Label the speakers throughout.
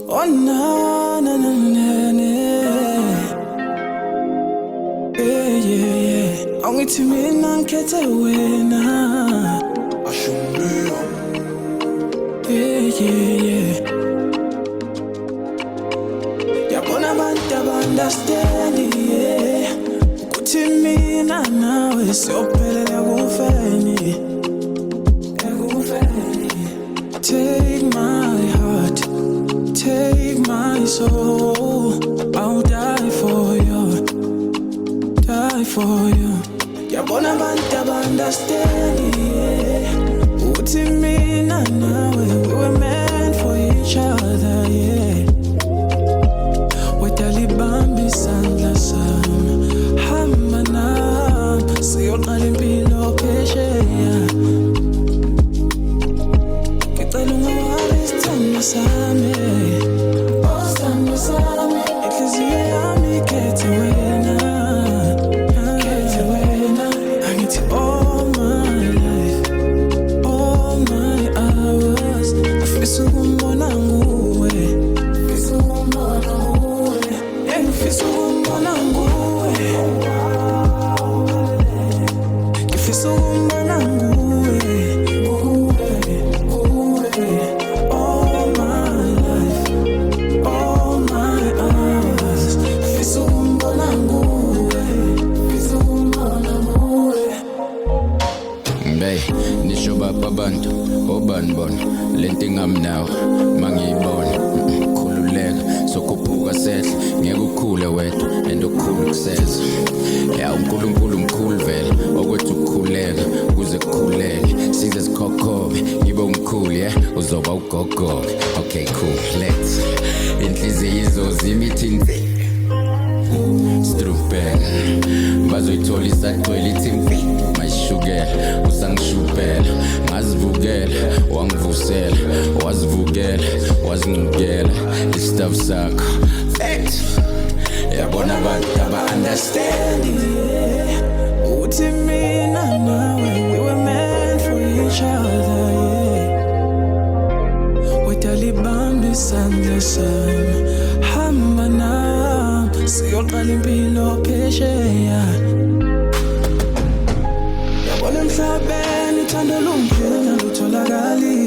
Speaker 1: Oh na na na na na. Yeah. Angithi mina ngikhethe wena. Ashumbe. Yeah. Yabona abantu abanderstand yeah. Ukuthi mina nawe siyophelela kufeni. Take my heart, take my soul. I'll die for you, die for you. Yabona abantu abanderstand yeah. Uthi mina nawe we were meant for each other yeah. Wetalibambi isandla sami, hamba nami siyoqala impilo phesheya. Ngicela ungawali isithando sami, isithando sami. Inhliziyo yami ikhethe wena, ikhethe wena. Angithi all my life, all my hours ngifisa ukumbona nguwe, ngifisa ukumbona nguwe, ngifisa ukumbona nguwe, ngifisa ukumbona nguwe.
Speaker 2: Abantu obanibona lento ngamnawo mangiyibona khululeka sokhuphuka sehle ngeke ukhule wedwa and ukukhulu kuseza ya uNkulunkulu mkhulu vele okwethu ukukhuleka kuze kukhuleke size sikhokhobe ngibe umkhulu yeah uzoba ugogoke okay cool let's inhliziyo izozima ithi Strupel bazoyithola isagcwele ithi mfi mayishukela usangishupela ngazivukela wangivusela wazivukela wazincukela istuff sakho fact yabona abantu aba-understand
Speaker 1: yeah. Uthi mina nawe we were meant for each other yeah. Wetalibambi isandla sami, hamba nami siyoqala impilo phesheya. Yabona emhlabeni uthando lungena lutholakali,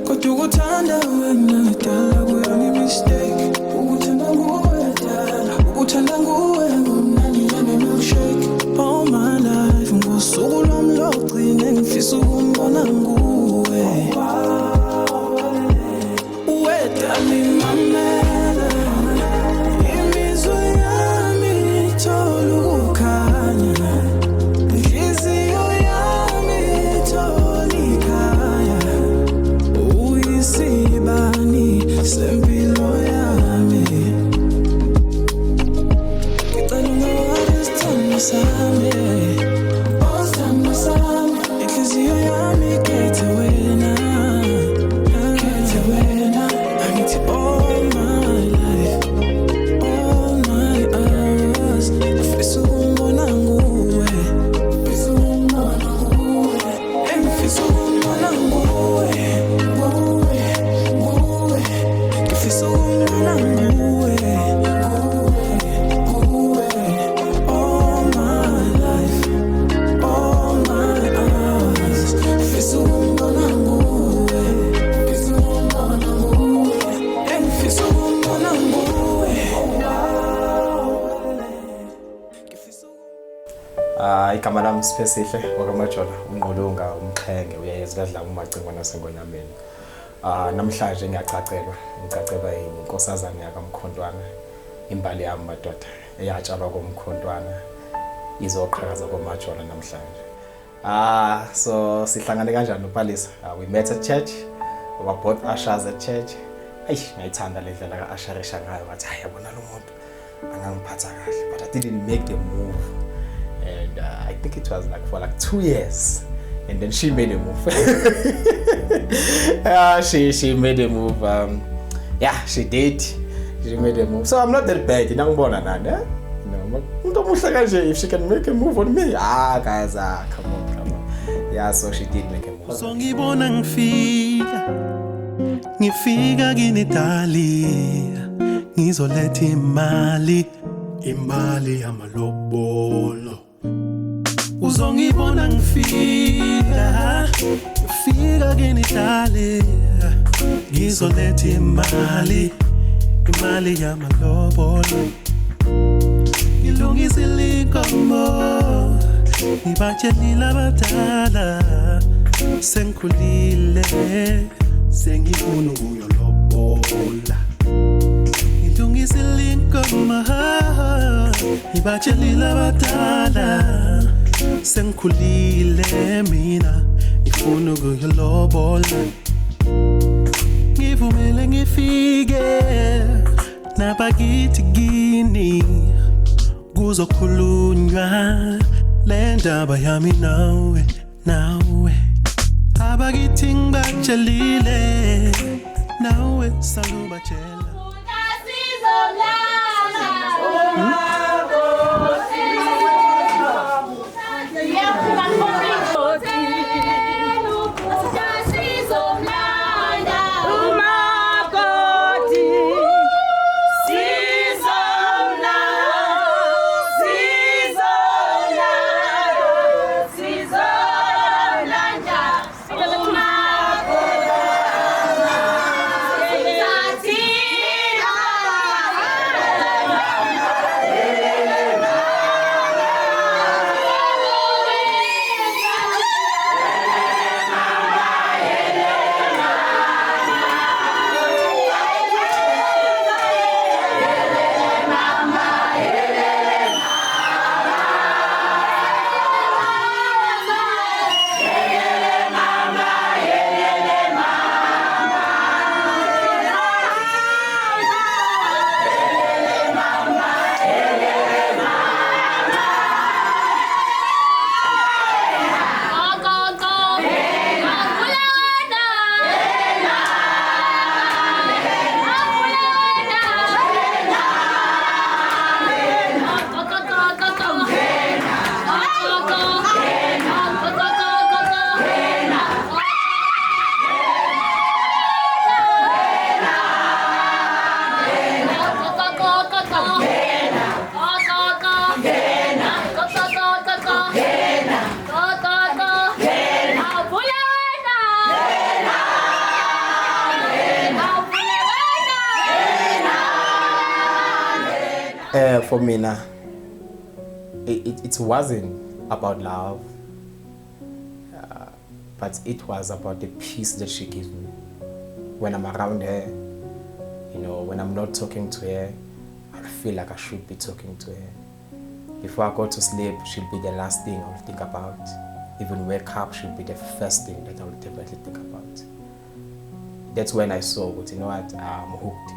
Speaker 1: kodwa ukuthanda wena dala kuyona mistake. Ukuthanda nguwe dala, ukuthanda nguwe ngumnandi njenge-milkshake. All my life ngosuku lwami logcina ngifisa ukumbona nguwe. Wedali mamela imizwa yami ithola ukukhanya, inhliziyo yami ithola ikhaya. Uyisibani sempilo yami, ngicela ungawali isithando sami, isithando sami. Inhliziyo yami ikhethe wena, ikhethe wena. Angithi all my life, all my hours ngifisa ukumbona nguwe, ngifisa ukumbona nguwe, ngifisa ukumbona nguwe, nguwe, ngifisa ukumbona nguwe, nguwe. All my life, all my hours ngifisa ukumbona nguwe, ngifisa ukumbona nguwe, ngifisa ukumbona nguwe.
Speaker 3: Igama lami Sipesihle wakwaMajola, umnqulunga umxhenge uyayezi kadla umacingo nasengonyameni. Namhlanje ngicacelwa inkosazana yakaMkhontwana, imbali yami madoda eyatshalwa koMkhontwana izoqhakaza koMajola namhlanje. So sihlangane kanjani uPalisa? We met at church. We were both ushers at church. Ngayithanda le ndlela ka-usherisha ngayo ngathi hayi yabona lo muntu angangiphatha kahle, but I didn't make the move. And I think it was like for like 2 years, and then she made a move. She made a move. Yeah, she did. She made a move. So I'm not that bad. You know, if she can make a move on me, guys, come on. Yeah, so she did make a move.
Speaker 4: ngifika kini Dali ngizoletha imali yamalobolo uzongibona ngifika kini Dali ngizoletha imali yamalobolo ngilungisile inkomo ngibatshelile abadala sengikhulile sengifuna ukuyolobola ngilungisile inkomo ngibatshelile abadala sengikhulile mina ngifuna ukuyolobola ngivumele ngifike nabakithi kini kuzokhulunywa le ndaba yami nawe abakithi ngibatshelile nawe salubatshela
Speaker 3: For me, it wasn't about love, but it was about the peace that she gives me. When I'm around her, you know, when I'm not talking to her, I feel like I should be talking to her. Before I go to sleep, she'll be the last thing I'll think about. Even wake up, she'll be the first thing that I'll definitely think about. That's when I saw, but you know what, I'm hooked.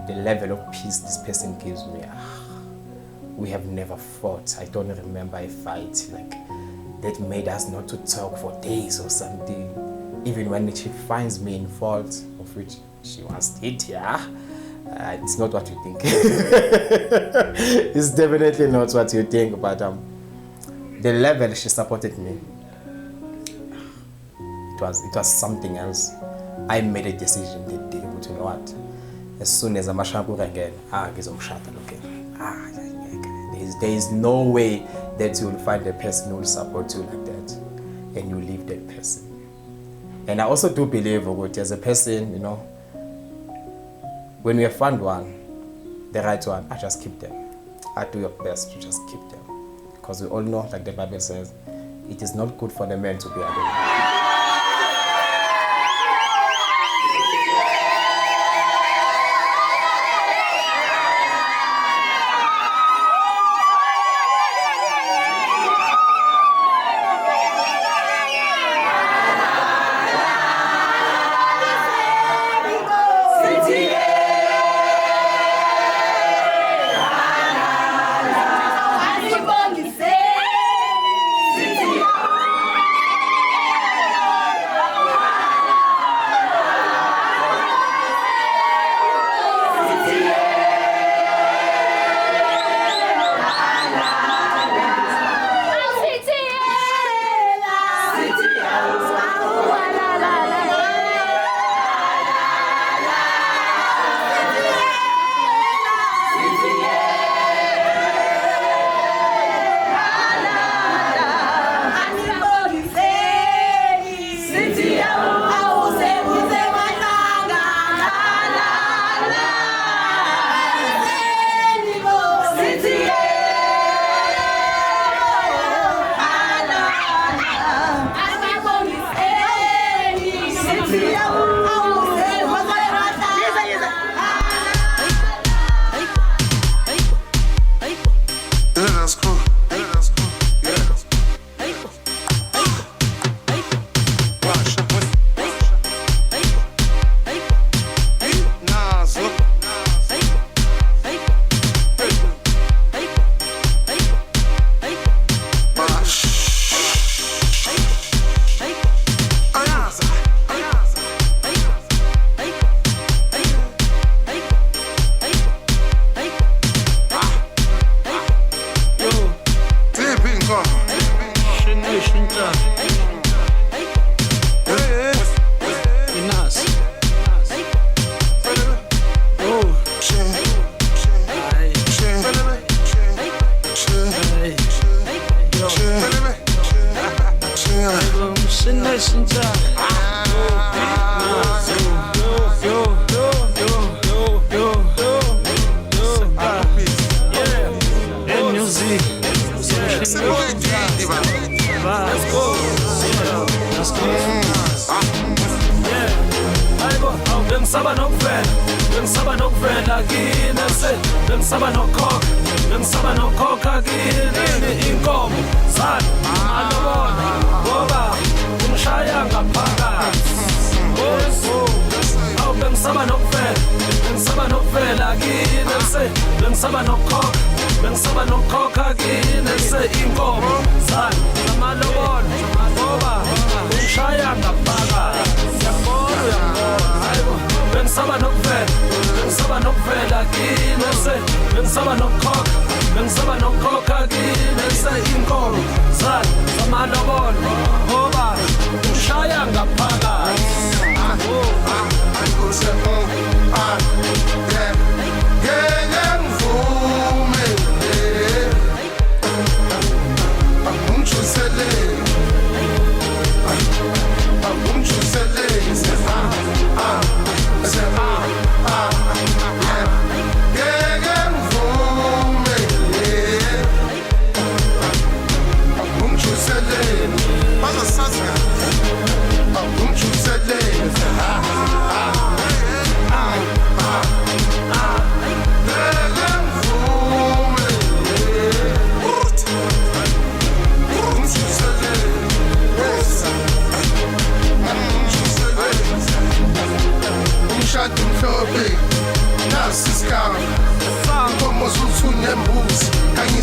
Speaker 3: The level of peace this person gives me, we have never fought. I don't remember a fight like that made us not to talk for days or something. Even when she finds me in fault, of which she once did, it's not what you think. It's definitely not what you think, but the level she supported me, it was something else. I made a decision that day, but you know what? As soon as I'm again, there is no way that you will find a person who will support you like that and you leave that person. And I also do believe as a person, you know, when we have found one, the right one, I just keep them. I do your best to just keep them. Because we all know, like the Bible says, it is not good for the man to be alone.
Speaker 5: bengisaba nokuvela kini bengisaba nokhokha kini inkomo zani alobona ngoba ungishaya ngaphakathi awu bengisaba nokuvela kini bengisaba nokhokha kini inkomo zani amalobona ngoba ungishaya ngaphakathi bengisaba nokuvela kini bengisaba nokhokha kini inkomo zani amalobona ngoba ungishaya ngaphakathi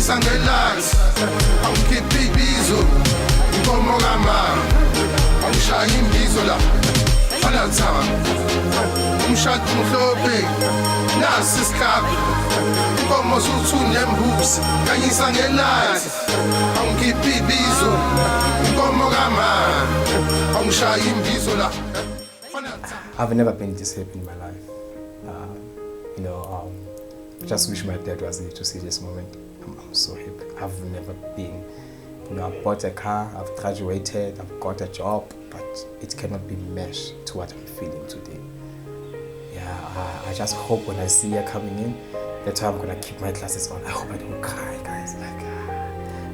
Speaker 6: Angelax, awukhiphi ibizo, inkomo kamama, awushaya imbizo la, fana thama, umshado umhlophe, nasi isikhaphi, inkomo zuthunya embuzi, kanyisa ngelax, awukhiphi ibizo, inkomo kamama, awushaya imbizo la, fana thama.
Speaker 3: I've never been this happy in my life. I just wish my dad was here to see this moment. I'm so happy. I've never been. I bought a car, I've graduated, I've got a job, but it cannot be matched to what I'm feeling today. Yeah, I just hope when I see her coming in, that's why I'm gonna keep my glasses on. I hope I don't cry, guys.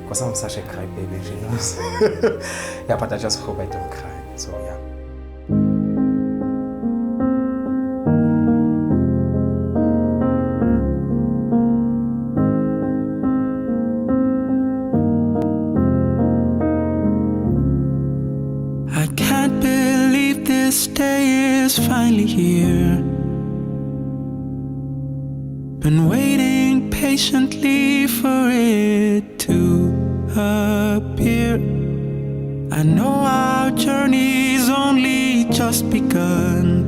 Speaker 3: Because I'm such a cry baby, she knows. Yeah, but I just hope I don't cry. So yeah.
Speaker 1: Finally here, been waiting patiently for it to appear. I know our journey's only just begun.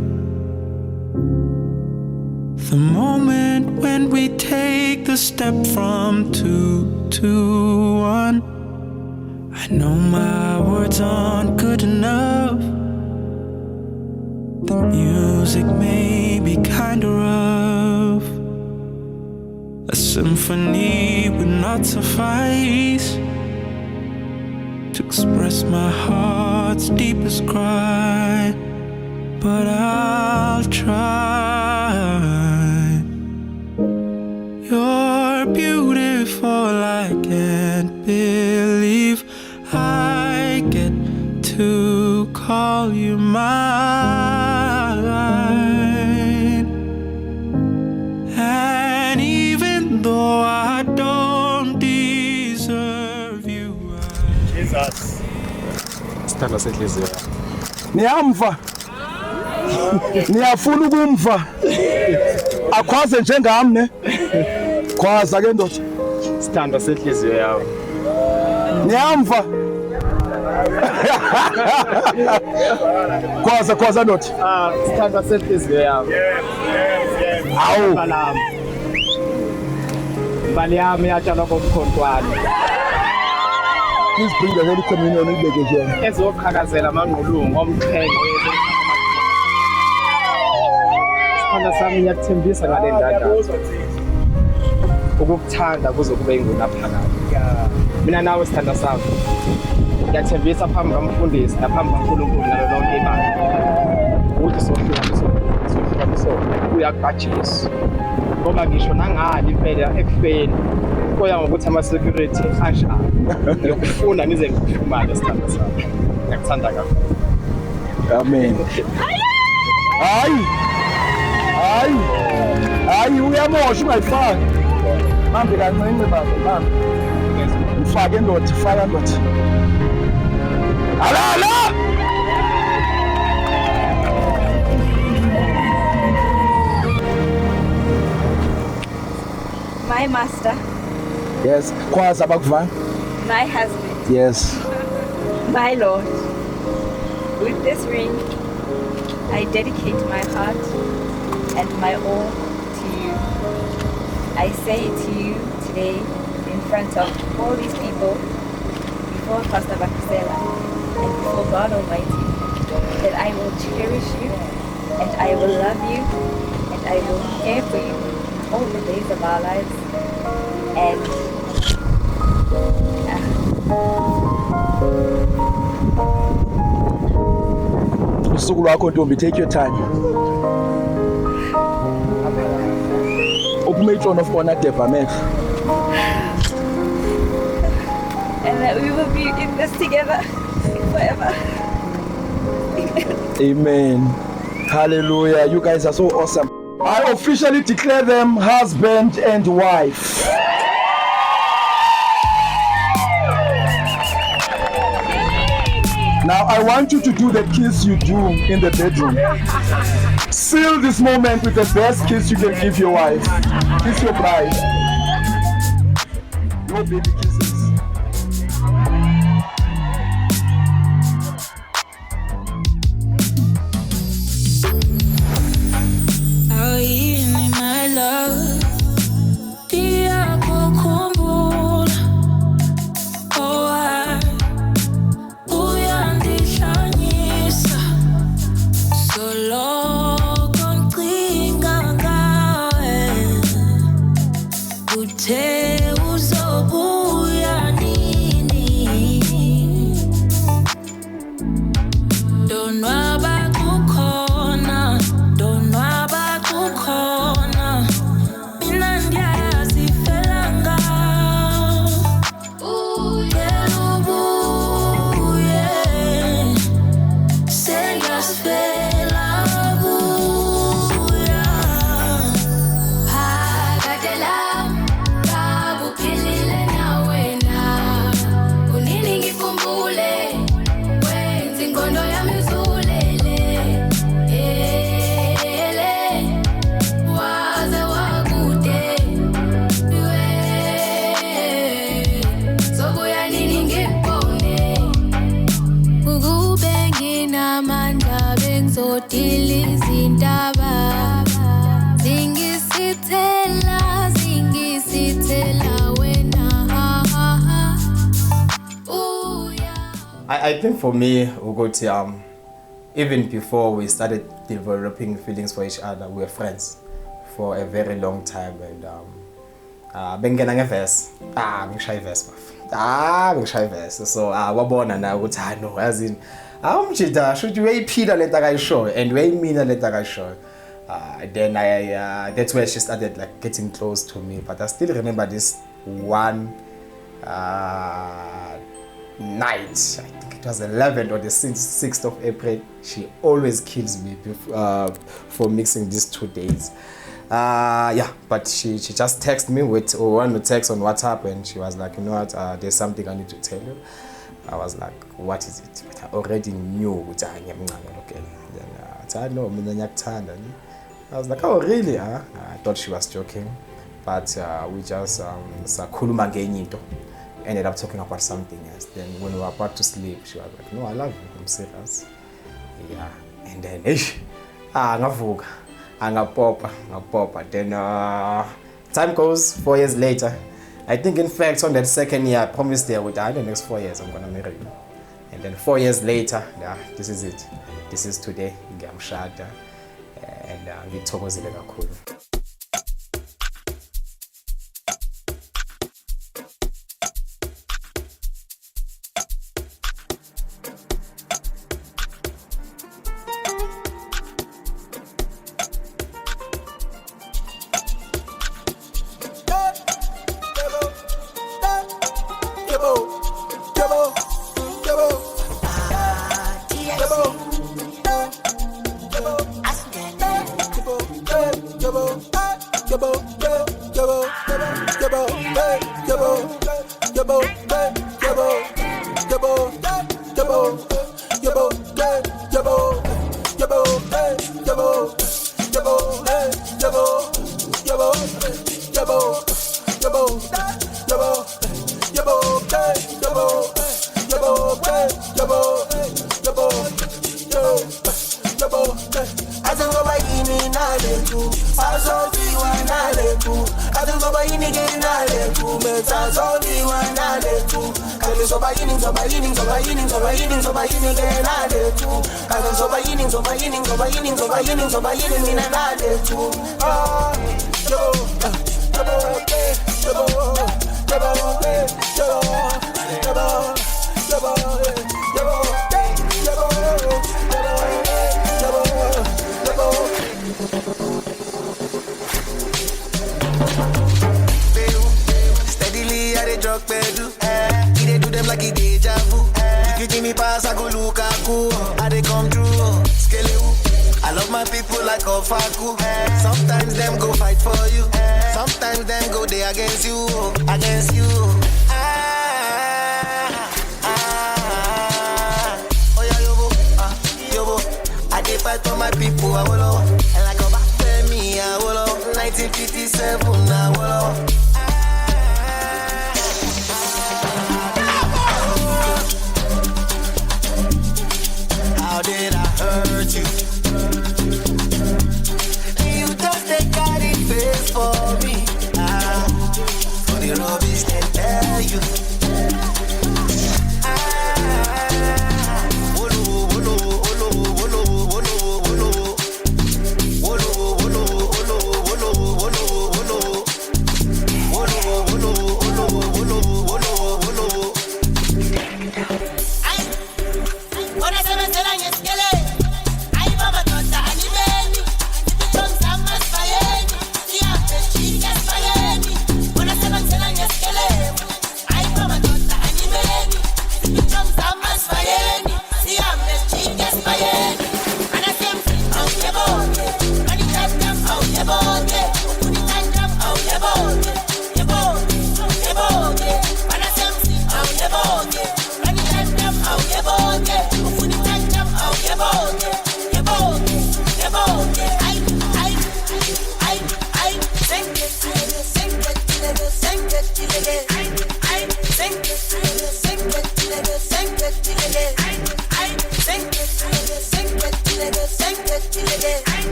Speaker 1: The moment when we take the step from 2 to 1. I know my words aren't good enough. The music may be kinda rough. A symphony would not suffice to express my heart's deepest cry, but I'll try. You're beautiful, I can't believe I get to call you mine. And even though I don't deserve you,
Speaker 7: Jesus.
Speaker 3: Sithanda senhliziyo.
Speaker 7: Niyamva. Niyafuna ukumva. Akhwaze njengami ne. Khwaza ke ndoda.
Speaker 3: Sithanda senhliziyo yawo.
Speaker 7: Niyamva. Khwaza ndoda.
Speaker 3: Sithanda senhliziyo yawo.
Speaker 7: Awu.
Speaker 3: Mbali yami yatshalwa komkhontwana.
Speaker 7: Please bring the Holy Communion ibeke nje.
Speaker 3: Ezoqhakazela amangqulungu omqhengo wethu. Sithanda sami ngiyakuthembisa ngale ndandatho. Ukukuthanda kuze kube ingunaphakade. Mina nawe sithanda sami. Ngiyathembisa phambi kamfundisi naphambi kaNkulunkulu nalo lonke ibandla. Ukuthi sohlukana uyaqatshiswa. Ngoba ngisho nangani impela ekufeni koya ngokuthi ama-security ashaya. Ngiyokufuna nize ngifumane sithanda sami. Ngiyakuthanda kakhulu.
Speaker 7: Amen. Hayi. hayi uyamosha ungayifaki. Mambe kancinci baba, mambe. Ufake ndoda, faka ndoda. Alala!
Speaker 8: My master.
Speaker 7: Yes, kwazi abakuvanga.
Speaker 8: My husband.
Speaker 7: Yes.
Speaker 8: My Lord. With this ring, I dedicate my heart and my all to you. I say to you today in front of all these people, before Pastor Bakasela and before God Almighty, that I will cherish you and I will love you and I will care for you all the days of our lives. And
Speaker 7: Usuku lwakho Ntombi, take your time. Uphume ithrone of honor Debha mehlo.
Speaker 8: and that we will be in this together forever.
Speaker 7: Amen. Hallelujah. You guys are so awesome. I officially declare them husband and wife. Now I want you to do the kiss you do in the bedroom. Seal this moment with the best kiss you can give your wife. Kiss your bride. No baby kisses.
Speaker 1: Awini my love, ngiyakukhumbula. Oh, uyandihlanyisa soloko ngicinga ngawe. Uthe uzobuya nini? Donwaba kukhona, donwaba kukhona. Mina ngiyazifela ngawe. Uyela ubuye, sengiyazifela buya. Phakade lami, ngakuphilile nawe na. Kunini ngikhumbule, wenza ingqondo yami izulele. Ele, waze wakude, zobuya nini ngikubone. Ukube nginamandla bengizodila izintaba. Zingisithela wena.
Speaker 3: I think for me, ukuthi even before we started developing feelings for each other, we were friends for a very long time. And bengena ngeverse, ngishaya iverse bafana, ngishaya iverse. So wabona na ukuthi no, as in umjida should uyayiphila lento akayishoyo and uyayimina lento akayishoyo. Then that's where she started like getting close to me. But I still remember this one night. I think it was 11th or the 6th of April. She always kills me for mixing these 2 days. But she just texted me with one text on WhatsApp, and she was like, you know what, there's something I need to tell you. I was like, what is it? But I already knew ukuthi ngiyamncane okay. Then I said, no, mina ngiyakuthanda. I was like, oh really? I thought she was joking, but we just sakhuluma ngenye into. Ended up talking about something else. Then when we were about to sleep, she was like, no, I love you, I'm serious. Yeah, and then ngavuka, ngapopa. Then time goes, 4 years later. I think in fact on that second year I promised her with the next 4 years I'm gonna marry you. And then 4 years later, this is it. This is today, ngiyamshada and ngithokozile kakhulu.
Speaker 9: Steadily, I dey drug pedal. He dey do them like he deja vu. If you give me pass, I go Lukaku. I dey come through. Skelewu. I love my people like Ofaku. Sometimes them go fight for you. Sometimes them go they against you. Against you. Oh yeah, yobo. I dey fight for my people. I will. And like a back me, I will. 1957, I will.